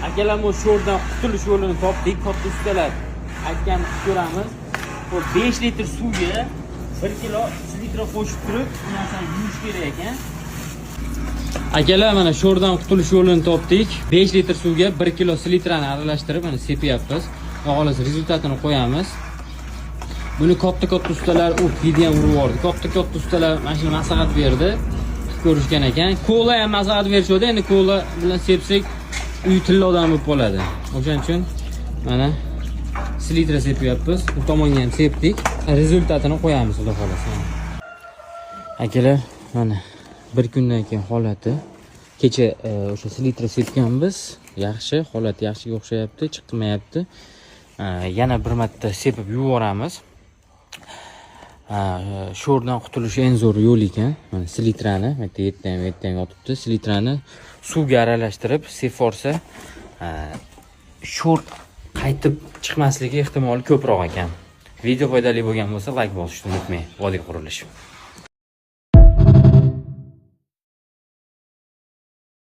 Akalar bu sho'rdan qutulish yo'lini topdik. Katta ustalar aytganini qilib ko'ramiz. Bu 5 litr suvga 1 kilo selitra qo'shib turib, bu narsani yuvish kerak ekan. Akalar mana sho'rdan qutulish yo'lini topdik. 5 litr suvga 1 kilo selitrani aralashtirib mana sepyapmiz. Va hozir rezultatini qo'yamiz. Buni katta ustalar o'qiydi ham urib yubordi. Katta ustalar mana shuni maslahat berdi. Ko'rishgan ekan. Kola ham maslahat berishdi. Endi kola bilan sepsak uy tillodan bo'lib qoladi. O'shaning uchun mana selitra sepyapmiz. Bu tomonga ham sepdik. Rezultatini qo'yamiz, xudo xolasa. Akalar, mana bir kundan keyin holati. Kecha o'sha selitra sepganmiz. Yaxshi, holati yaxshiga o'xshayapti, chiqmayapti. Yana bir marta sepib yuboramiz. Sho'rdan qutulish eng zo'r yo'l ekan. Mana selitrani, mana yerdan yotibdi. Selitrani suvga aralashtirib seforsa, sho'r qaytib chiqmasligi ehtimoli ko'proq ekan. Video foydali bo'lgan bo'lsa, like bosishni unutmang. Vodiy qurilish.